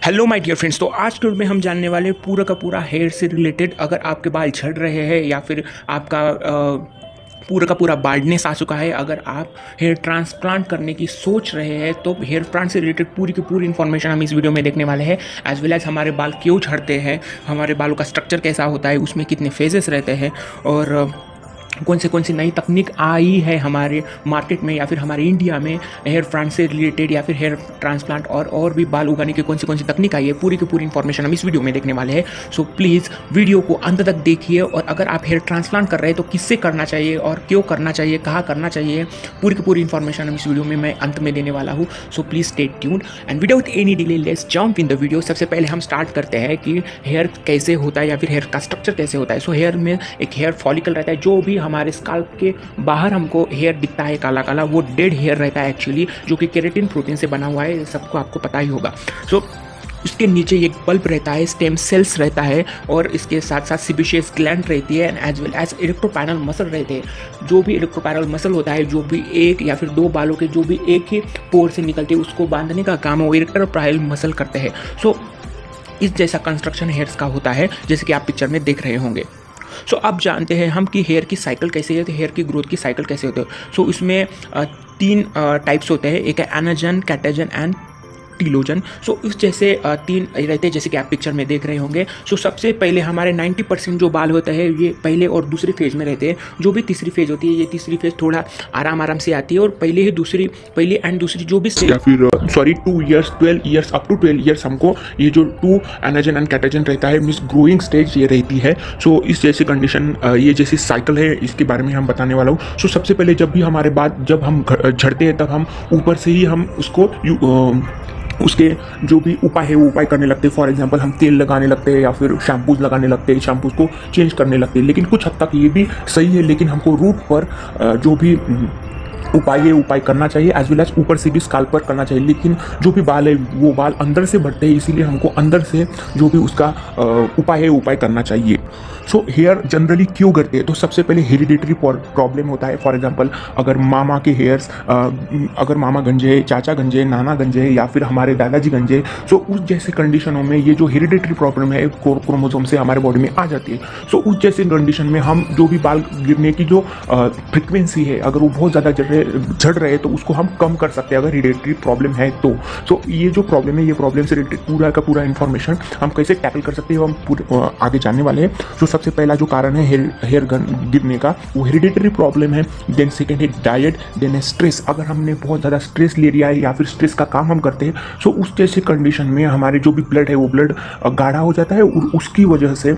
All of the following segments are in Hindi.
Hello my dear friends. तो आज के वीडियो में हम जानने वाले पूरा का पूरा हेयर से रिलेटेड। अगर आपके बाल झड़ रहे हैं या फिर आपका पूरा का पूरा बाल्डनेस आ चुका है, अगर आप हेयर ट्रांसप्लांट करने की सोच रहे हैं तो हेयर ट्रांस से रिलेटेड पूरी की पूरी इन्फॉर्मेशन हम इस वीडियो में देखने वाले हैं। एज वेल एज हमारे बाल क्यों झड़ते हैं, हमारे बालों का स्ट्रक्चर कैसा होता है, उसमें कितने फेजेस रहते हैं और कौन सी नई तकनीक आई है हमारे मार्केट में या फिर हमारे इंडिया में हेयर ट्रांस से रिलेटेड या फिर हेयर ट्रांसप्लांट और भी बाल उगाने की कौन सी तकनीक आई है, पूरी की पूरी इन्फॉर्मेशन हम इस वीडियो में देखने वाले हैं। सो प्लीज़ वीडियो को अंत तक देखिए। और अगर आप हेयर ट्रांसप्लांट कर रहे हैं तो किससे करना चाहिए और क्यों करना चाहिए, कहाँ करना चाहिए, पूरी की पूरी इन्फॉर्मेशन हम इस वीडियो में मैं अंत में देने वाला हूँ। So please stay tuned and without any delay let's jump in the video. सबसे पहले हम स्टार्ट करते हैं कि हेयर कैसे होता है या फिर हेयर का स्ट्रक्चर कैसे होता है। सो हेयर में एक हेयर फॉलिकल रहता है, जो भी हमारे स्काल्प के बाहर हमको हेयर दिखता है काला काला, वो डेड हेयर रहता है एक्चुअली, जो कि केराटिन प्रोटीन से बना हुआ है, सबको आपको पता ही होगा। सो उसके नीचे एक बल्ब रहता है, स्टेम सेल्स रहता है और इसके साथ साथ सिबिशियस ग्लैंड रहती है एंड एज वेल एज इलेक्ट्रोपैनल मसल रहते हैं। जो भी इलेक्ट्रोपैनल मसल होता है, जो भी एक या फिर दो बालों के जो भी एक ही पोर से निकलते हैं, उसको बांधने का काम वो इलेक्ट्रोपैनल मसल करते हैं। सो इस जैसा कंस्ट्रक्शन हेयर्स का होता है, जैसे कि आप पिक्चर में देख रहे होंगे। सो अब जानते हैं हम कि हेयर की साइकिल कैसे है, तो हेयर की ग्रोथ की साइकिल कैसे होती है। सो इसमें तीन टाइप्स होते हैं, एक है एनाजन, कैटाजन एंड टीलोजन। सो इस जैसे तीन रहते हैं, जैसे कि आप पिक्चर में देख रहे होंगे। सो सबसे पहले हमारे 90% जो बाल होते हैं ये पहले और दूसरी फेज में रहते हैं। जो भी तीसरी फेज होती है, ये तीसरी फेज थोड़ा आराम से आती है और पहली एंड दूसरी जो भी या फिर 2 years 12 years up to 12 years हमको ये जो 2 एनाजन एंड कैटाजन रहता है, मीन्स ग्रोइंग स्टेज ये रहती है। सो इस जैसी कंडीशन, ये जैसी साइकिल है, इसके बारे में हम बताने वाला हूँ। सो सबसे पहले जब भी हमारे बाल जब हम झड़ते हैं तब हम ऊपर से ही हम उसको उसके जो भी उपाय है वो उपाय करने लगते हैं। फॉर एग्जांपल हम तेल लगाने लगते हैं या फिर शैम्पूज लगाने लगते हैं, शैम्पूज को चेंज करने लगते हैं। लेकिन कुछ हद तक ये भी सही है, लेकिन हमको रूट पर जो भी उपाय करना चाहिए, एज वेल एज ऊपर से भी स्काल्प पर करना चाहिए। लेकिन जो भी बाल है वो बाल अंदर से बढ़ते हैं, इसीलिए हमको अंदर से जो भी उसका उपाय है उपाय करना चाहिए। सो हेयर जनरली क्यों गिरते हैं, तो सबसे पहले हेरिडिटरी प्रॉब्लम होता है। फॉर एग्जांपल अगर मामा के हेयर्स, अगर मामा गंजे, चाचा गंजे, नाना गंजे या फिर हमारे दादाजी गंजे, सो उस जैसे कंडीशनों में ये जो हेरिडिटरी प्रॉब्लम है क्रोमोसोम से हमारे बॉडी में आ जाती है। सो उस जैसे कंडीशन में हम जो भी बाल गिरने की जो फ्रिक्वेंसी है, अगर वो बहुत ज़्यादा झड़ रहे तो उसको हम कम कर सकते हैं अगर हेरिडिटरी प्रॉब्लम है तो। सो ये जो प्रॉब्लम है, ये प्रॉब्लम से रिलेटेड पूरा का पूरा इन्फॉर्मेशन हम कैसे टैकल कर सकते हैं हम आगे जानने वाले हैं। तो सबसे पहला जो कारण है हेयर गिरने का, वो हेरिडिटरी प्रॉब्लम है। देन सेकेंड है डाइट, देन है स्ट्रेस। अगर हमने बहुत ज़्यादा स्ट्रेस ले लिया है या फिर स्ट्रेस का काम हम करते हैं, सो उस जैसे कंडीशन में हमारे जो भी ब्लड है वो ब्लड गाढ़ा हो जाता है और उसकी वजह से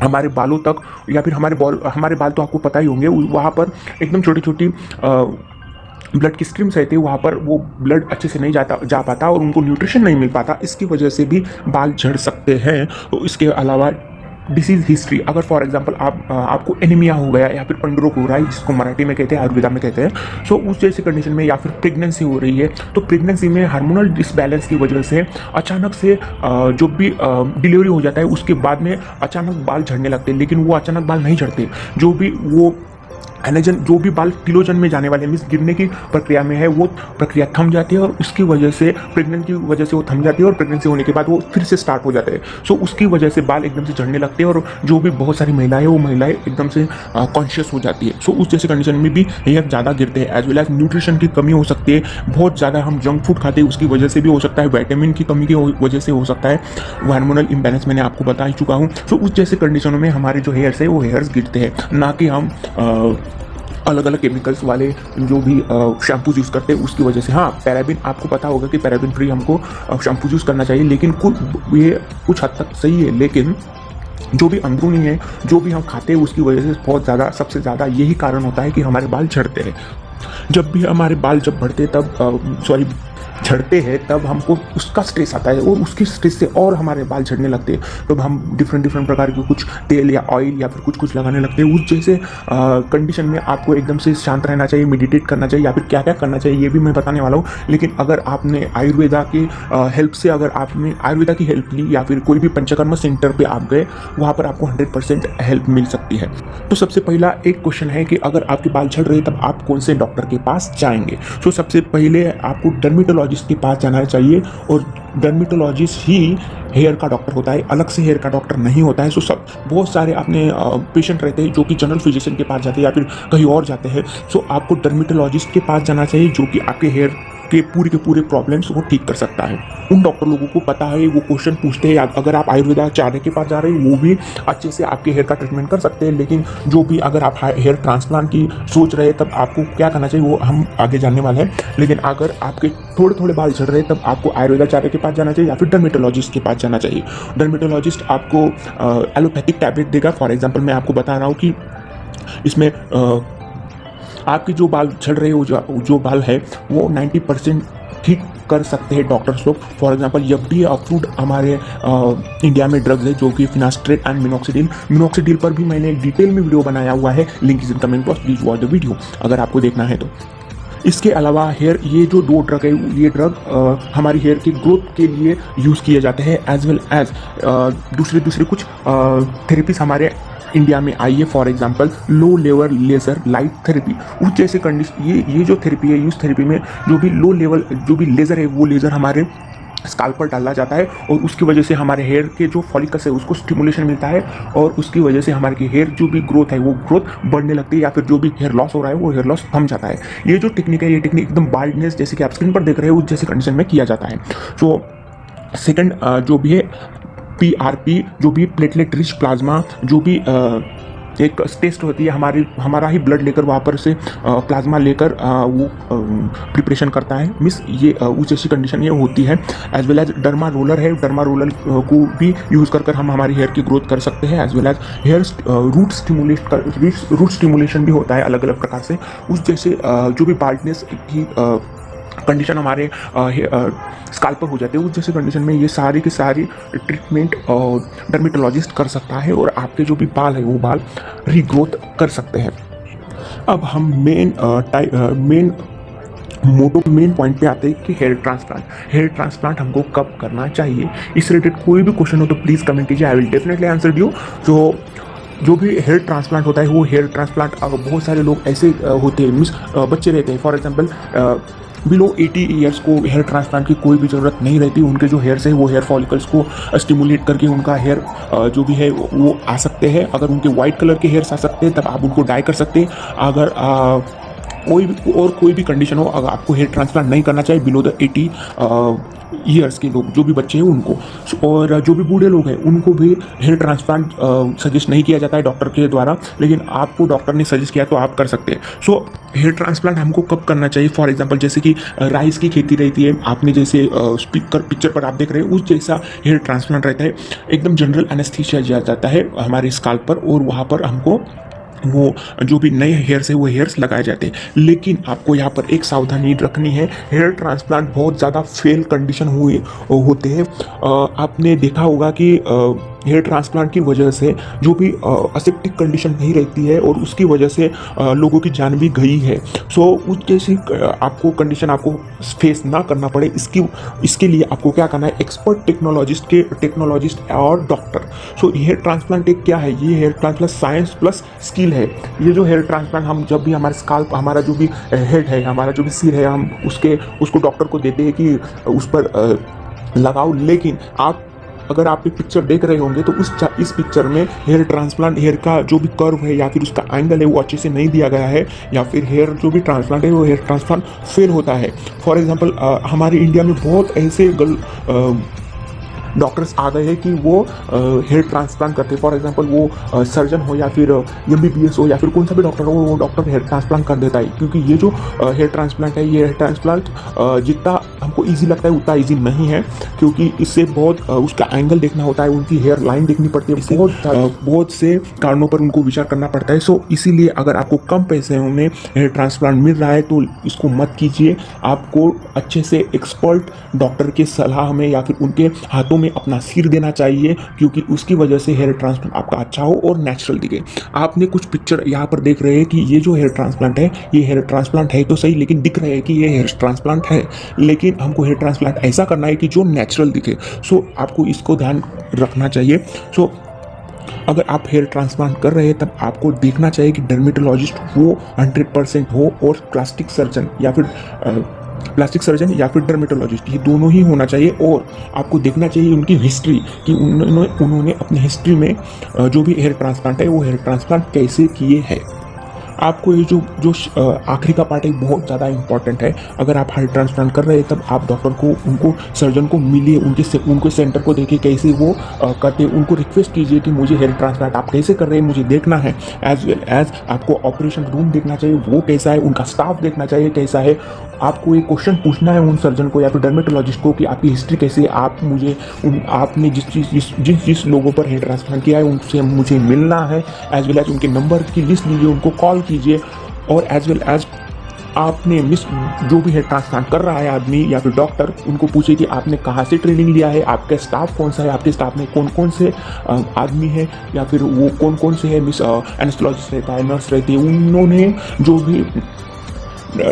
हमारे बालों तक या फिर हमारे बाल तो आपको पता ही होंगे, वहाँ पर एकदम छोटी छोटी ब्लड की स्ट्रीम्स रहती है, वहाँ पर वो ब्लड अच्छे से नहीं जा पाता और उनको न्यूट्रिशन नहीं मिल पाता। इसकी वजह से भी बाल झड़ सकते हैं। तो इसके अलावा डिसीज हिस्ट्री, अगर फॉर एग्जांपल आपको एनीमिया हो गया या फिर पंडरोग हो रहा है, जिसको मराठी में कहते हैं, आयुर्वेदा में कहते हैं, सो उस जैसी कंडीशन में, या फिर प्रेगनेंसी हो रही है, तो प्रेगनेंसी में हार्मोनल डिसबैलेंस की वजह से अचानक से जो भी डिलीवरी हो जाता है उसके बाद में अचानक बाल झड़ने लगते हैं। लेकिन वो अचानक बाल नहीं झड़ते, जो भी वो एनाजन, जो भी बाल टीलोजन में जाने वाले मीन्स गिरने की प्रक्रिया में है, वो प्रक्रिया थम जाती है और उसकी वजह से प्रेग्नेंट की वजह से वो थम जाती है और प्रेगनेंसी होने के बाद वो फिर से स्टार्ट हो जाता है। सो उसकी वजह से बाल एकदम से झड़ने लगते हैं और जो भी बहुत सारी महिलाएं, वो महिलाएं एकदम से कॉन्शियस हो जाती है। सो उस जैसे कंडीशन में भी हेयर ज़्यादा गिरते हैं। एज वेल एज न्यूट्रिशन की कमी हो सकती है, बहुत ज़्यादा हम जंक फूड खाते हैं उसकी वजह से भी हो सकता है, विटामिन की कमी की वजह से हो सकता है, हार्मोनल इम्बैलेंस मैंने आपको बता ही चुका हूँ। सो उस जैसे कंडीशनों में हमारे जो हेयर्स है वो हेयर्स गिरते हैं, ना कि हम अलग अलग केमिकल्स वाले जो भी शैम्पूज यूज़ करते हैं उसकी वजह से। हाँ, पैराबिन, आपको पता होगा कि पैराबिन फ्री हमको शैम्पूज यूज़ करना चाहिए, लेकिन ये कुछ हद तक सही है। लेकिन जो भी अंदरूनी है, जो भी हम खाते हैं उसकी वजह से बहुत ज़्यादा, सबसे ज़्यादा यही कारण होता है कि हमारे बाल झड़ते हैं। जब भी हमारे बाल बढ़ते तब झड़ते हैं तब हमको उसका स्ट्रेस आता है और उसकी स्ट्रेस से और हमारे बाल झड़ने लगते हैं। तब हम डिफरेंट प्रकार के कुछ तेल या ऑयल या फिर कुछ लगाने लगते हैं। उस जैसे कंडीशन में आपको एकदम से शांत रहना चाहिए, मेडिटेट करना चाहिए या फिर क्या क्या करना चाहिए ये भी मैं बताने वाला हूँ। लेकिन अगर आपने आयुर्वेदा की हेल्प से, अगर आपने आयुर्वेदा की हेल्प ली या फिर कोई भी पंचकर्म सेंटर पर आप गए, वहाँ पर आपको 100% हेल्प मिल सकती है। तो सबसे पहला एक क्वेश्चन है कि अगर आपके बाल झड़ रहे हैं तब आप कौन से डॉक्टर के पास जाएंगे। सो सबसे पहले आपको डर्मेटोलॉजी डर्मेटोलॉजिस्ट के पास जाना चाहिए, और डर्मेटोलॉजिस्ट ही हेयर का डॉक्टर होता है, अलग से हेयर का डॉक्टर नहीं होता है। सो सब बहुत सारे अपने पेशेंट रहते हैं जो कि जनरल फिजिशियन के पास जाते हैं या फिर कहीं और जाते हैं। सो आपको डर्मेटोलॉजिस्ट के पास जाना चाहिए जो कि आपके हेयर के पूरे प्रॉब्लम्स को ठीक कर सकता है। उन डॉक्टर लोगों को पता है, वो क्वेश्चन पूछते हैं। अगर आप आयुर्वेदाचार्य के पास जा रहे हैं वो भी अच्छे से आपके हेयर का ट्रीटमेंट कर सकते हैं, लेकिन जो भी अगर आप हेयर ट्रांसप्लांट की सोच रहे हैं तब आपको क्या करना चाहिए वो हम आगे जानने वाले हैं। लेकिन अगर आपके थोड़े थोड़े बाल झड़ रहे हैं तब आपको आयुर्वेदाचार्य के पास जाना चाहिए या फिर डर्मेटोलॉजिस्ट के पास जाना चाहिए। डर्मेटोलॉजिस्ट आपको एलोपैथिक टैबलेट देगा। फॉर एग्जाम्पल मैं आपको बता रहा हूँ कि इसमें आपके जो बाल झड़ रहे हो, जो बाल है वो 90% ठीक कर सकते हैं डॉक्टर्स लोग। फॉर एग्जांपल FDA अप्रूव्ड हमारे इंडिया में ड्रग्स है जो कि फिनास्ट्रेट एंड मिनोक्सिडिल पर भी मैंने एक डिटेल में वीडियो बनाया हुआ है, link is in comment box, please watch the video अगर आपको देखना है तो। इसके अलावा ये जो 2 ड्रग है, ये ड्रग हमारी हेयर की ग्रोथ के लिए यूज़ किए जाते हैं, एज वेल एज दूसरे कुछ थेरेपीज हमारे इंडिया में आई है। For example low level laser light therapy, उस जैसे कंडीशन ये जो थेरेपी है, उस थेरेपी में जो भी लो लेवल जो भी लेज़र है वो लेज़र हमारे स्काल्प पर डाला जाता है, और उसकी वजह से हमारे हेयर के जो फॉलिकल्स है उसको स्टिमुलेशन मिलता है, और उसकी वजह से हमारे हेयर जो भी ग्रोथ है वो ग्रोथ बढ़ने लगती है, या फिर जो भी हेयर लॉस हो रहा है वो हेयर लॉस थम जाता है। ये जो टेक्निक है, ये टेक्निक एकदम बाल्डनेस जैसे कि आप स्क्रीन पर देख रहे हो उस जैसे कंडीशन में किया जाता है। सो सेकेंड जो भी है PRP, जो भी प्लेटलेट रिच प्लाज्मा, जो भी एक टेस्ट होती है, हमारा ही ब्लड लेकर वहाँ पर से प्लाज्मा लेकर वो प्रिपरेशन करता है, मिस ये उस जैसी कंडीशन ये होती है। As well as derma roller है, डर्मा रोलर को भी यूज़ कर हम हमारी हेयर की ग्रोथ कर सकते हैं। As well as hair root stimulation भी होता है अलग अलग प्रकार से, उस जैसे जो भी बाल्डनेस की कंडीशन हमारे स्काल्प पर हो जाती है, उस जैसे कंडीशन में ये सारी की सारी ट्रीटमेंट डर्मेटोलॉजिस्ट कर सकता है, और आपके जो भी बाल है वो बाल रीग्रोथ कर सकते हैं। अब हम मेन पॉइंट पे आते हैं कि हेयर ट्रांसप्लांट हमको कब करना चाहिए। इस रिलेटेड कोई भी क्वेश्चन हो तो प्लीज़ कमेंट कीजिए, I will definitely answer you. जो भी हेयर ट्रांसप्लांट होता है वो हेयर ट्रांसप्लांट बहुत सारे लोग ऐसे होते हैं, बच्चे रहते हैं, फॉर एग्जांपल बिलो 80 ईयर्स को हेयर ट्रांसप्लांट की कोई भी ज़रूरत नहीं रहती। उनके जो हेयर्स है वो हेयर फॉलिकल्स को स्टिमुलेट करके उनका हेयर जो भी है वो आ सकते हैं। अगर उनके वाइट कलर के हेयर्स आ सकते हैं तब आप उनको डाई कर सकते हैं। अगर कोई भी कंडीशन हो, अगर आपको हेयर ट्रांसप्लांट नहीं करना चाहिए बिलो द 80 ईयर्स के लोग, जो भी बच्चे हैं उनको, और जो भी बूढ़े लोग हैं उनको भी हेयर ट्रांसप्लांट सजेस्ट नहीं किया जाता है डॉक्टर के द्वारा, लेकिन आपको डॉक्टर ने सजेस्ट किया तो आप कर सकते हैं। सो हेयर ट्रांसप्लांट हमको कब करना चाहिए? फॉर एग्जांपल जैसे कि राइस की खेती रहती है, आपने जैसे पिक्चर पर आप देख रहे हैं उस जैसा हेयर ट्रांसप्लांट रहता है। एकदम जनरल एनेस्थीसिया दिया जाता है हमारे स्काल्प पर, और वहाँ पर हमको वो जो भी नए हेयर्स है वो हेयर्स लगाए जाते हैं। लेकिन आपको यहाँ पर एक सावधानी रखनी है, हेयर ट्रांसप्लांट बहुत ज़्यादा फेल कंडीशन होते हैं। आपने देखा होगा कि हेयर ट्रांसप्लांट की वजह से जो भी असेप्टिक कंडीशन नहीं रहती है और उसकी वजह से लोगों की जान भी गई है। सो उस जैसी आपको कंडीशन आपको फेस ना करना पड़े, इसके लिए आपको क्या करना है, एक्सपर्ट टेक्नोलॉजिस्ट और डॉक्टर। सो हेयर ट्रांसप्लांट एक क्या है, ये hair transplant science plus skill है। ये जो हेयर ट्रांसप्लांट हम जब भी हमारे स्काल्प, हमारा जो भी हेड है, हमारा जो भी सिर है, हम उसको डॉक्टर को देते हैं कि उस पर लगाओ। लेकिन अगर आप एक पिक्चर देख रहे होंगे तो इस पिक्चर में हेयर ट्रांसप्लांट, हेयर का जो भी कर्व है या फिर उसका एंगल है वो अच्छे से नहीं दिया गया है, या फिर हेयर जो भी ट्रांसप्लांट है वो हेयर ट्रांसप्लांट फेल होता है। फॉर एग्जांपल हमारे इंडिया में बहुत ऐसे डॉक्टर्स आ गए हैं कि वो हेयर ट्रांसप्लांट करते हैं। फॉर एग्जांपल वो सर्जन हो या फिर MBBS हो या फिर कौन सा भी डॉक्टर हो, वो डॉक्टर हेयर ट्रांसप्लांट कर देता है। क्योंकि ये जो हेयर ट्रांसप्लांट है, ये हेयर ट्रांसप्लांट जितना हमको ईजी लगता है उतना ईजी नहीं है, क्योंकि इससे बहुत उसका एंगल देखना होता है, उनकी हेयर लाइन देखनी पड़ती है, बहुत से कारणों पर उनको विचार करना पड़ता है। सो इसीलिए अगर आपको कम पैसे में हेयर ट्रांसप्लांट मिल रहा है तो इसको मत कीजिए। आपको अच्छे से एक्सपर्ट डॉक्टर के सलाह में या फिर उनके हाथों में अपना सिर देना चाहिए, क्योंकि उसकी वजह से हेयर ट्रांसप्लांट आपका अच्छा हो और नेचुरल दिखे। आपने कुछ पिक्चर यहाँ पर देख रहे हैं कि ये जो हेयर ट्रांसप्लांट है, ये हेयर ट्रांसप्लांट है तो सही, लेकिन दिख रहा है कि ये हेयर ट्रांसप्लांट है, लेकिन हमको हेयर ट्रांसप्लांट ऐसा करना है कि जो नेचुरल दिखे। सो आपको इसको ध्यान रखना चाहिए। सो अगर आप हेयर ट्रांसप्लांट कर रहे हैं तब आपको देखना चाहिए कि डर्मेटोलॉजिस्ट वो 100% हो, और प्लास्टिक सर्जन या फिर प्लास्टिक सर्जन या फिर डर्मेटोलॉजिस्ट, ये दोनों ही होना चाहिए। और आपको देखना चाहिए उनकी हिस्ट्री कि उन्होंने अपनी हिस्ट्री में जो भी हेयर ट्रांसप्लांट है वो हेयर ट्रांसप्लांट कैसे किए हैं। आपको ये जो आखिरी का पार्ट है बहुत ज़्यादा इंपॉर्टेंट है। अगर आप हेयर ट्रांसप्लांट कर रहे हैं तब आप डॉक्टर को, उनको सर्जन को मिलिए, उनके सेंटर को देखिए कैसे वो करते हैं। उनको रिक्वेस्ट कीजिए कि मुझे हेयर ट्रांसप्लांट आप कैसे कर रहे हैं मुझे देखना है। एज वेल एज आपको ऑपरेशन रूम देखना चाहिए वो कैसा है, उनका स्टाफ देखना चाहिए कैसा है। आपको एक क्वेश्चन पूछना है उन सर्जन को या फिर डर्मेटोलॉजिस्ट को कि आपकी हिस्ट्री कैसी है। आप मुझे आपने जिस लोगों पर हेयर ट्रांसप्लांट किया है उनसे मुझे मिलना है। एज वेल एज उनके नंबर की लिस्ट लीजिए, उनको कॉल कीजिए। और एज वेल एज आपने जो भी हेयर ट्रांसप्लांट कर रहा है आदमी या फिर डॉक्टर, उनको पूछिए कि आपने कहाँ से ट्रेनिंग लिया है, आपका स्टाफ कौन सा है, आपके स्टाफ में कौन कौन से आदमी है या फिर वो कौन कौन से है, एनेस्थेसियोलॉजिस्ट रहता है, नर्स रहती है, उन्होंने जो भी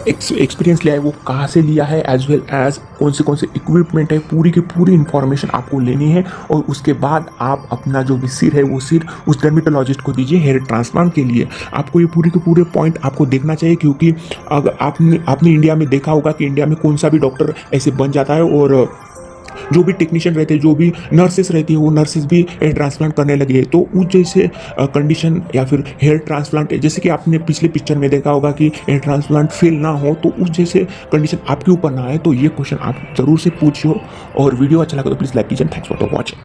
एक्सपीरियंस लिया है वो कहाँ से लिया है। एज वेल एज कौन से इक्विपमेंट है, पूरी की पूरी इन्फॉर्मेशन आपको लेनी है। और उसके बाद आप अपना जो भी सिर है वो सिर उस डर्मेटोलॉजिस्ट को दीजिए हेयर ट्रांसप्लांट के लिए। आपको ये पूरे के पूरे पॉइंट आपको देखना चाहिए, क्योंकि अगर आपने इंडिया में देखा होगा कि इंडिया में कौन सा भी डॉक्टर ऐसे बन जाता है और जो भी टेक्नीशियन रहते हैं, जो भी नर्सेस रहती है, वो नर्सेस भी हेयर ट्रांसप्लांट करने लगी है। तो उस जैसे कंडीशन या फिर हेयर ट्रांसप्लांट, जैसे कि आपने पिछले पिक्चर में देखा होगा कि हेयर ट्रांसप्लांट फेल ना हो, तो उस जैसे कंडीशन आपके ऊपर ना आए, तो ये क्वेश्चन आप जरूर से पूछिए। और वीडियो अच्छा लगा तो प्लीज़ लाइक कीजिए। Thanks for the watching.